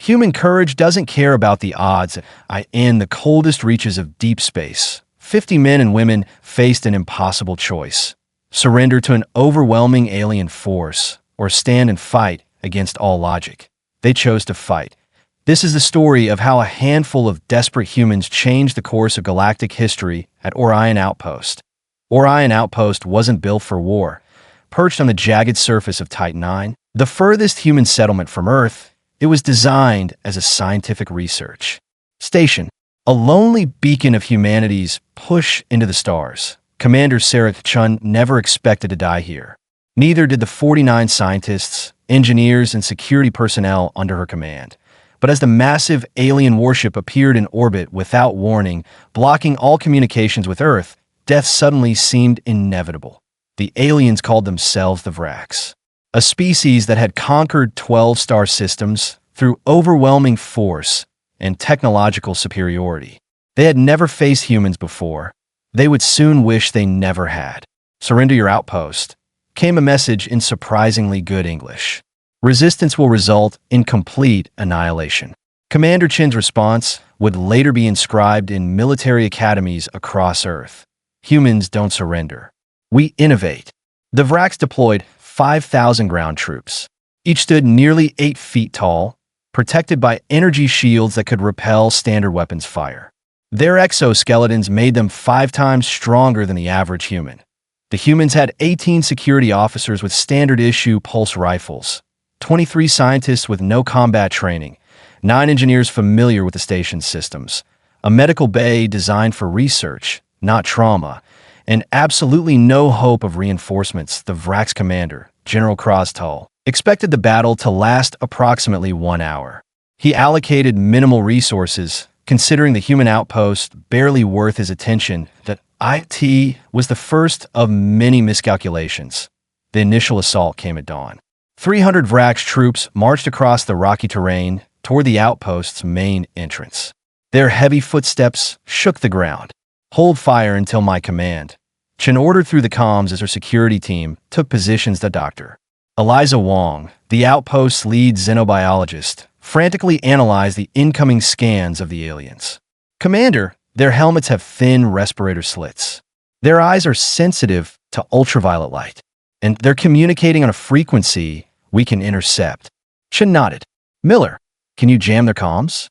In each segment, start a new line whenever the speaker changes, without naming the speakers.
Human courage doesn't care about the odds. In the coldest reaches of deep space, 50 men and women faced an impossible choice: surrender to an overwhelming alien force, or stand and fight against all logic. They chose to fight. This is the story of how a handful of desperate humans changed the course of galactic history at Orion Outpost. Orion Outpost wasn't built for war. Perched on the jagged surface of Titan IX, the furthest human settlement from Earth, it was designed as a scientific research station, a lonely beacon of humanity's push into the stars. Commander Sarah Chun never expected to die here. Neither did the 49 scientists, engineers, and security personnel under her command. But as the massive alien warship appeared in orbit without warning, blocking all communications with Earth, death suddenly seemed inevitable. The aliens called themselves the Vrax, a species that had conquered 12 star systems through overwhelming force and technological superiority. They had never faced humans before. They would soon wish they never had. "Surrender your outpost," came a message in surprisingly good English. "Resistance will result in complete annihilation." Commander Chin's response would later be inscribed in military academies across Earth. "Humans don't surrender. We innovate." The Vrax deployed 5,000 ground troops. Each stood nearly 8 feet tall, protected by energy shields that could repel standard weapons fire. Their exoskeletons made them 5 times stronger than the average human. The humans had 18 security officers with standard-issue pulse rifles, 23 scientists with no combat training, 9 engineers familiar with the station's systems, a medical bay designed for research, not trauma, and absolutely no hope of reinforcements. The Vrax commander, General Krostal, expected the battle to last approximately 1 hour. He allocated minimal resources, considering the human outpost barely worth his attention. That IT was the first of many miscalculations. The initial assault came at dawn. 300 Vrax troops marched across the rocky terrain toward the outpost's main entrance. Their heavy footsteps shook the ground. "Hold fire until my command," Chen ordered through the comms as her security team took positions. The doctor, Eliza Wong, the outpost's lead xenobiologist, frantically analyzed the incoming scans of the aliens. "Commander, their helmets have thin respirator slits. Their eyes are sensitive to ultraviolet light, and they're communicating on a frequency we can intercept." Chen nodded. "Miller, can you jam their comms?"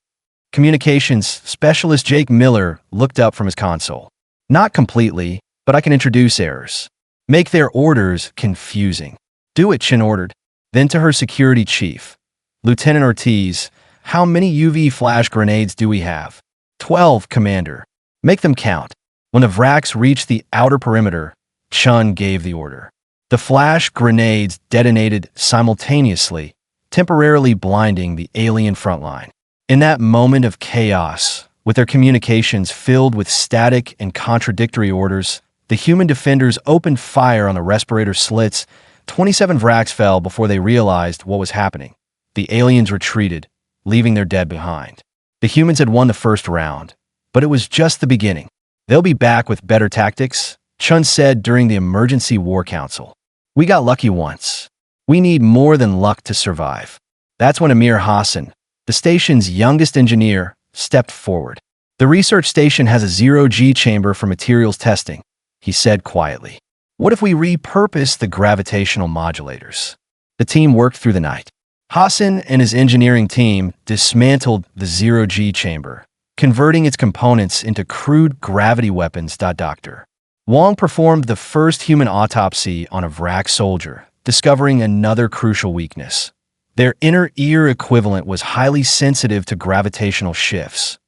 Communications specialist Jake Miller looked up from his console. "Not completely, but I can introduce errors. Make their orders confusing." "Do it," Chen ordered. Then to her security chief, "Lieutenant Ortiz, how many UV flash grenades do we have?" 12, Commander. "Make them count." When the Vrax reached the outer perimeter, Chun gave the order. The flash grenades detonated simultaneously, temporarily blinding the alien front line. In that moment of chaos, with their communications filled with static and contradictory orders, the human defenders opened fire on the respirator slits. 27 Vrax fell before they realized what was happening. The aliens retreated, leaving their dead behind. The humans had won the first round, but it was just the beginning. "They'll be back with better tactics," Chun said during the Emergency War Council. "We got lucky once. We need more than luck to survive." That's when Amir Hassan, the station's youngest engineer, stepped forward. "The research station has a zero-G chamber for materials testing," he said quietly. "What if we repurpose the gravitational modulators?" The team worked through the night. Hassan and his engineering team dismantled the zero-G chamber, converting its components into crude gravity weapons. Dr. Wong performed the first human autopsy on a Vrax soldier, discovering another crucial weakness. Their inner ear equivalent was highly sensitive to gravitational shifts.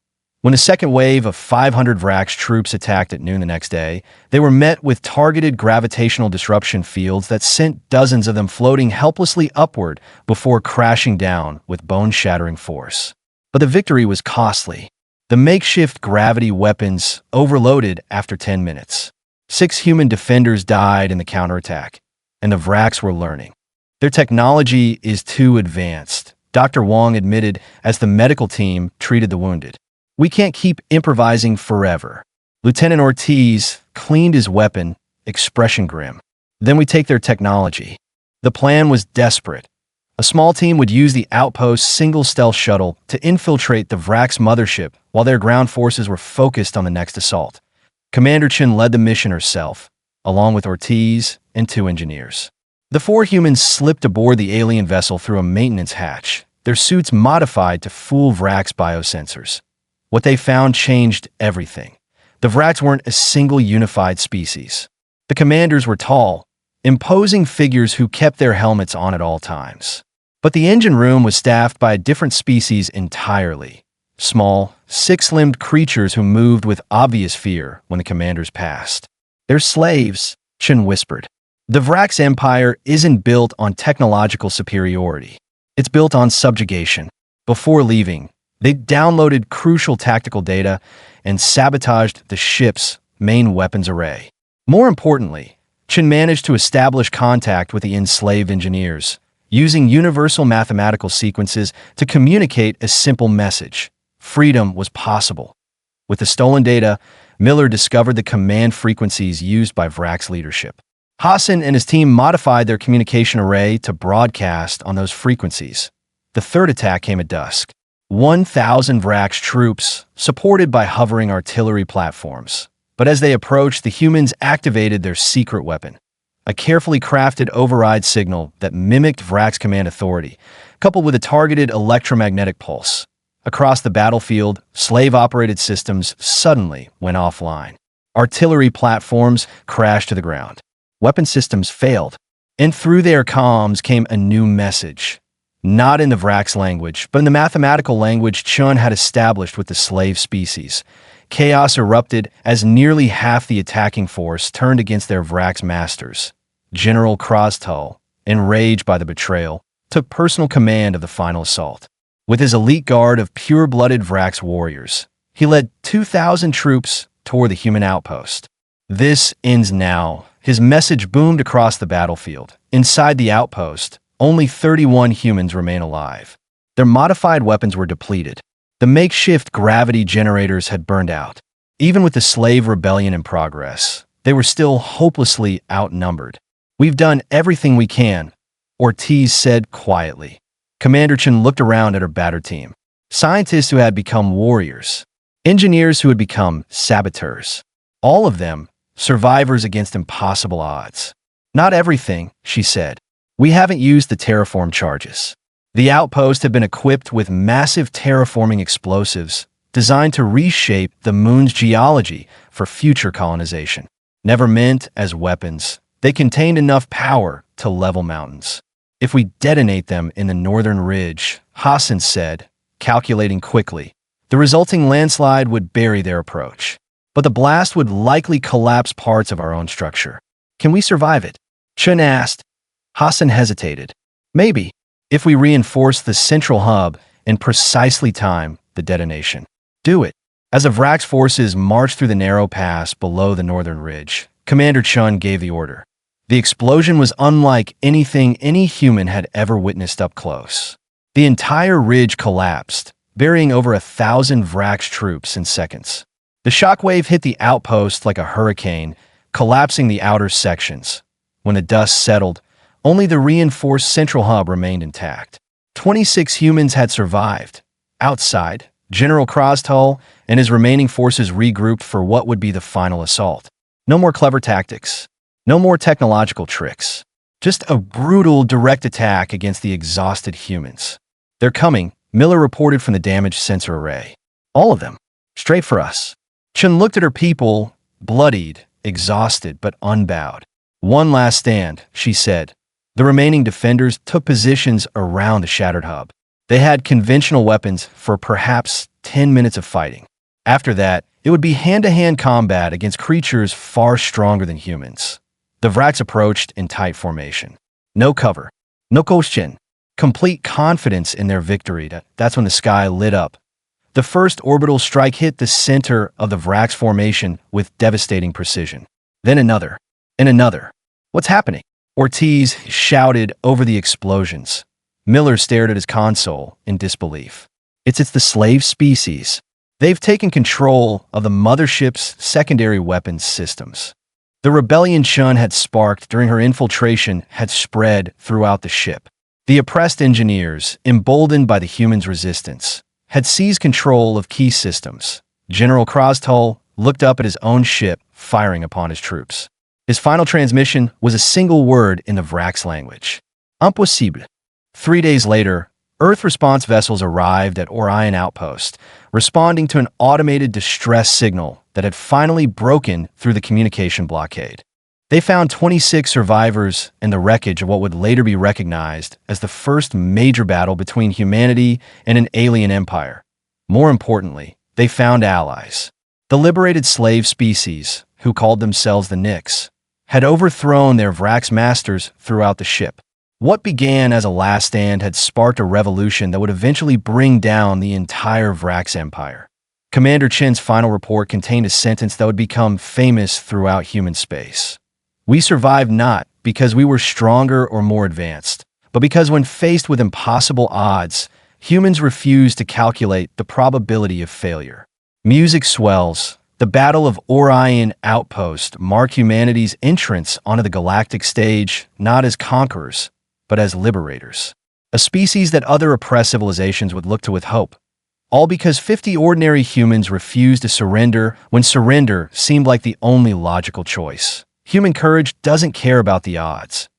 When a second wave of 500 Vrax troops attacked at noon the next day, they were met with targeted gravitational disruption fields that sent dozens of them floating helplessly upward before crashing down with bone-shattering force. But the victory was costly. The makeshift gravity weapons overloaded after 10 minutes. 6 human defenders died in the counterattack, and the Vrax were learning. "Their technology is too advanced," Dr. Wong admitted as the medical team treated the wounded. "We can't keep improvising forever." Lieutenant Ortiz cleaned his weapon, expression grim. "Then we take their technology." The plan was desperate. A small team would use the outpost's single stealth shuttle to infiltrate the Vrax mothership while their ground forces were focused on the next assault. Commander Chen led the mission herself, along with Ortiz and 2 engineers. The 4 humans slipped aboard the alien vessel through a maintenance hatch, their suits modified to fool Vrax biosensors. What they found changed everything. The Vrax weren't a single unified species. The commanders were tall, imposing figures who kept their helmets on at all times. But the engine room was staffed by a different species entirely. Small, 6-limbed creatures who moved with obvious fear when the commanders passed. "They're slaves," Chen whispered. "The Vrax Empire isn't built on technological superiority. It's built on subjugation." Before leaving, they downloaded crucial tactical data and sabotaged the ship's main weapons array. More importantly, Chen managed to establish contact with the enslaved engineers, using universal mathematical sequences to communicate a simple message: freedom was possible. With the stolen data, Miller discovered the command frequencies used by Vrax leadership. Hassan and his team modified their communication array to broadcast on those frequencies. The third attack came at dusk. 1,000 Vrax troops, supported by hovering artillery platforms. But as they approached, the humans activated their secret weapon, a carefully crafted override signal that mimicked Vrax command authority, coupled with a targeted electromagnetic pulse. Across the battlefield, slave-operated systems suddenly went offline. Artillery platforms crashed to the ground. Weapon systems failed, and through their comms came a new message. Not in the Vrax language, but in the mathematical language Shone had established with the slave species. Chaos erupted as nearly half the attacking force turned against their Vrax masters. General Krostal, enraged by the betrayal, took personal command of the final assault. With his elite guard of pure-blooded Vrax warriors, he led 2,000 troops toward the human outpost. "This ends now." His message boomed across the battlefield. Inside the outpost, only 31 humans remain alive. Their modified weapons were depleted. The makeshift gravity generators had burned out. Even with the slave rebellion in progress, they were still hopelessly outnumbered. "We've done everything we can," Ortiz said quietly. Commander Chen looked around at her battered team. Scientists who had become warriors. Engineers who had become saboteurs. All of them survivors against impossible odds. "Not everything," she said. "We haven't used the terraform charges." The outpost had been equipped with massive terraforming explosives designed to reshape the moon's geology for future colonization. Never meant as weapons, they contained enough power to level mountains. "If we detonate them in the northern ridge," Hassan said, calculating quickly, "the resulting landslide would bury their approach. But the blast would likely collapse parts of our own structure. Can we survive it?" Chen asked. Hassan hesitated. "Maybe, if we reinforce the central hub and precisely time the detonation." "Do it." As the Vrax forces marched through the narrow pass below the northern ridge, Commander Shone gave the order. The explosion was unlike anything any human had ever witnessed up close. The entire ridge collapsed, burying over 1,000 Vrax troops in seconds. The shockwave hit the outpost like a hurricane, collapsing the outer sections. When the dust settled, only the reinforced central hub remained intact. 26 humans had survived. Outside, General Krostal and his remaining forces regrouped for what would be the final assault. No more clever tactics. No more technological tricks. Just a brutal, direct attack against the exhausted humans. "They're coming," Miller reported from the damaged sensor array. "All of them. Straight for us." Chen looked at her people, bloodied, exhausted, but unbowed. "One last stand," she said. The remaining defenders took positions around the shattered hub. They had conventional weapons for perhaps 10 minutes of fighting. After that, it would be hand-to-hand combat against creatures far stronger than humans. The Vrax approached in tight formation. No cover, no question, complete confidence in their victory. That's when the sky lit up. The first orbital strike hit the center of the Vrax formation with devastating precision. Then another, and another. "What's happening?" Ortiz shouted over the explosions. Miller stared at his console in disbelief. It's the slave species. They've taken control of the mothership's secondary weapons systems. The rebellion Shone had sparked during her infiltration had spread throughout the ship. The oppressed engineers, emboldened by the humans' resistance, had seized control of key systems. General Krosthul looked up at his own ship, firing upon his troops. His final transmission was a single word in the Vrax language. Impossible. 3 days later, Earth response vessels arrived at Orion Outpost, responding to an automated distress signal that had finally broken through the communication blockade. They found 26 survivors in the wreckage of what would later be recognized as the first major battle between humanity and an alien empire. More importantly, they found allies. The liberated slave species, who called themselves the Nyx, had overthrown their Vrax masters throughout the ship. What began as a last stand had sparked a revolution that would eventually bring down the entire Vrax Empire. Commander Chen's final report contained a sentence that would become famous throughout human space. We survived not because we were stronger or more advanced, but because when faced with impossible odds, humans refused to calculate the probability of failure. Music swells. The Battle of Orion Outpost marked humanity's entrance onto the galactic stage not as conquerors, but as liberators. A species that other oppressed civilizations would look to with hope. All because 50 ordinary humans refused to surrender when surrender seemed like the only logical choice. Human courage doesn't care about the odds.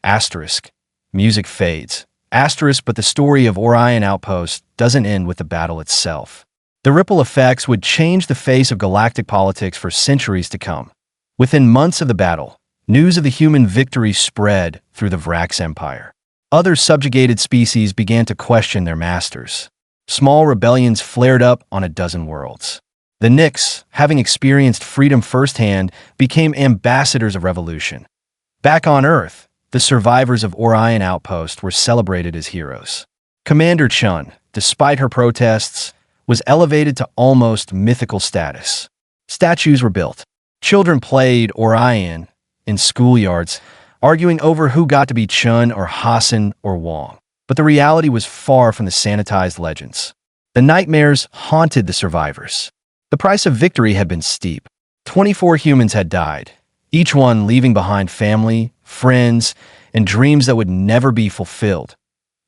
Asterisk. Music fades. Asterisk, but the story of Orion Outpost doesn't end with the battle itself. The ripple effects would change the face of galactic politics for centuries to come. Within months of the battle, news of the human victory spread through the Vrax Empire. Other subjugated species began to question their masters. Small rebellions flared up on a dozen worlds. The Nyx, having experienced freedom firsthand, became ambassadors of revolution. Back on Earth, the survivors of Orion Outpost were celebrated as heroes. Commander Shone, despite her protests, was elevated to almost mythical status. Statues were built. Children played Orion in schoolyards, arguing over who got to be Chun or Hassan or Wong. But the reality was far from the sanitized legends. The nightmares haunted the survivors. The price of victory had been steep. 24 humans had died, each one leaving behind family, friends, and dreams that would never be fulfilled.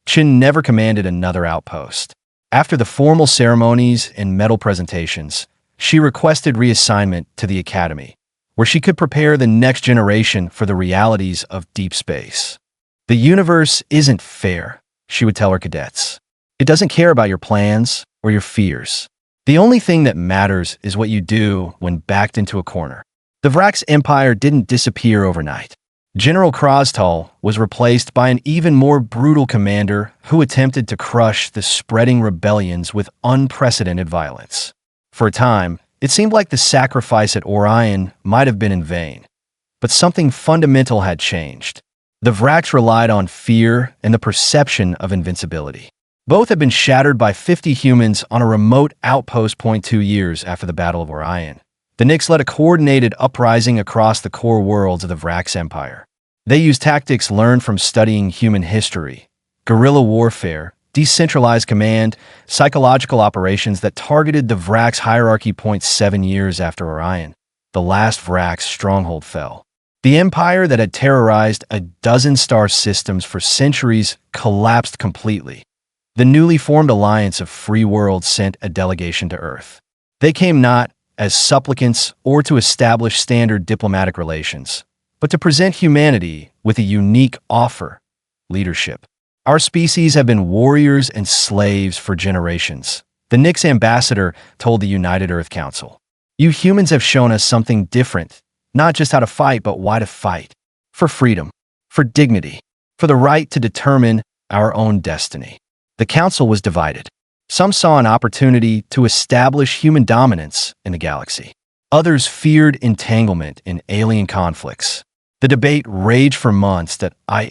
Chin never commanded another outpost. After the formal ceremonies and medal presentations, she requested reassignment to the academy, where she could prepare the next generation for the realities of deep space. The universe isn't fair, she would tell her cadets. It doesn't care about your plans or your fears. The only thing that matters is what you do when backed into a corner. The Vrax Empire didn't disappear overnight. General Krosthul was replaced by an even more brutal commander who attempted to crush the spreading rebellions with unprecedented violence. For a time, it seemed like the sacrifice at Orion might have been in vain. But something fundamental had changed. The Vrax relied on fear and the perception of invincibility. Both had been shattered by 50 humans on a remote outpost 2 years after the Battle of Orion. The Nyx led a coordinated uprising across the core worlds of the Vrax Empire. They used tactics learned from studying human history, guerrilla warfare, decentralized command, psychological operations that targeted the Vrax hierarchy. 7 years after Orion, the last Vrax stronghold fell. The empire that had terrorized a dozen star systems for centuries collapsed completely. The newly formed alliance of free worlds sent a delegation to Earth. They came not as supplicants or to establish standard diplomatic relations, but to present humanity with a unique offer: leadership. Our species have been warriors and slaves for generations, the Nyx ambassador told the United Earth Council. You humans have shown us something different, not just how to fight, but why to fight. For freedom, for dignity, for the right to determine our own destiny. The council was divided. Some saw an opportunity to establish human dominance in the galaxy. Others feared entanglement in alien conflicts. The debate raged for months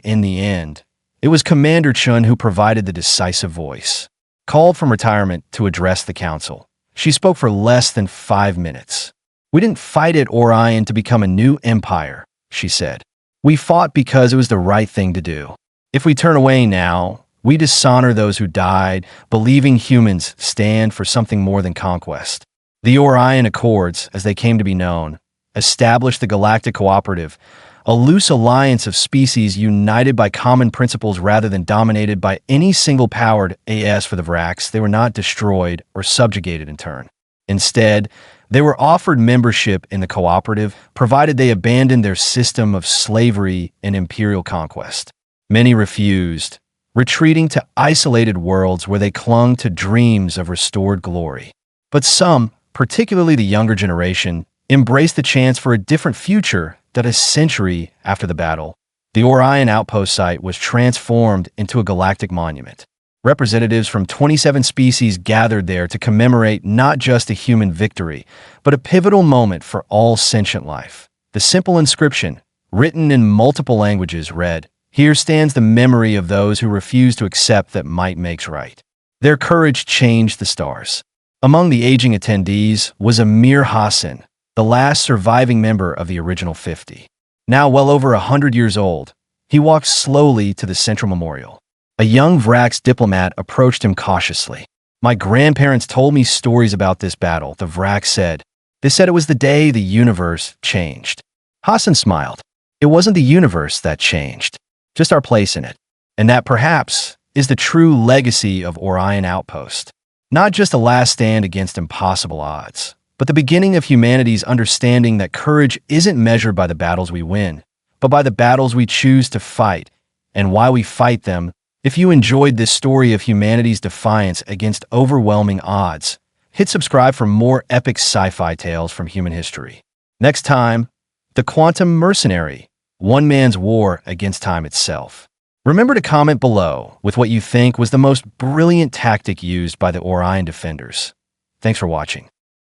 in the end, it was Commander Chun who provided the decisive voice. Called from retirement to address the council, she spoke for less than 5 minutes. We didn't fight at Orion to become a new empire, she said. We fought because it was the right thing to do. If we turn away now, we dishonor those who died, believing humans stand for something more than conquest. The Orion Accords, as they came to be known, established the Galactic Cooperative, a loose alliance of species united by common principles rather than dominated by any single-powered AS. For the Vrax, they were not destroyed or subjugated in turn. Instead, they were offered membership in the cooperative, provided they abandoned their system of slavery and imperial conquest. Many refused, retreating to isolated worlds where they clung to dreams of restored glory. But some, particularly the younger generation, embraced the chance for a different future that a century after the battle, the Orion Outpost site was transformed into a galactic monument. Representatives from 27 species gathered there to commemorate not just a human victory, but a pivotal moment for all sentient life. The simple inscription, written in multiple languages, read, "Here stands the memory of those who refused to accept that might makes right." Their courage changed the stars. Among the aging attendees was Amir Hassan, the last surviving member of the original 50. Now well over 100 years old, he walked slowly to the central memorial. A young Vrax diplomat approached him cautiously. "My grandparents told me stories about this battle," the Vrax said. "They said it was the day the universe changed." Hassan smiled. "It wasn't the universe that changed, just our place in it. And that perhaps is the true legacy of Orion Outpost. Not just a last stand against impossible odds, but the beginning of humanity's understanding that courage isn't measured by the battles we win, but by the battles we choose to fight and why we fight them." If you enjoyed this story of humanity's defiance against overwhelming odds, hit subscribe for more epic sci-fi tales from human history. Next time, the Quantum Mercenary, one man's war against time itself. Remember to comment below with what you think was the most brilliant tactic used by the Orion defenders. Thanks for watching.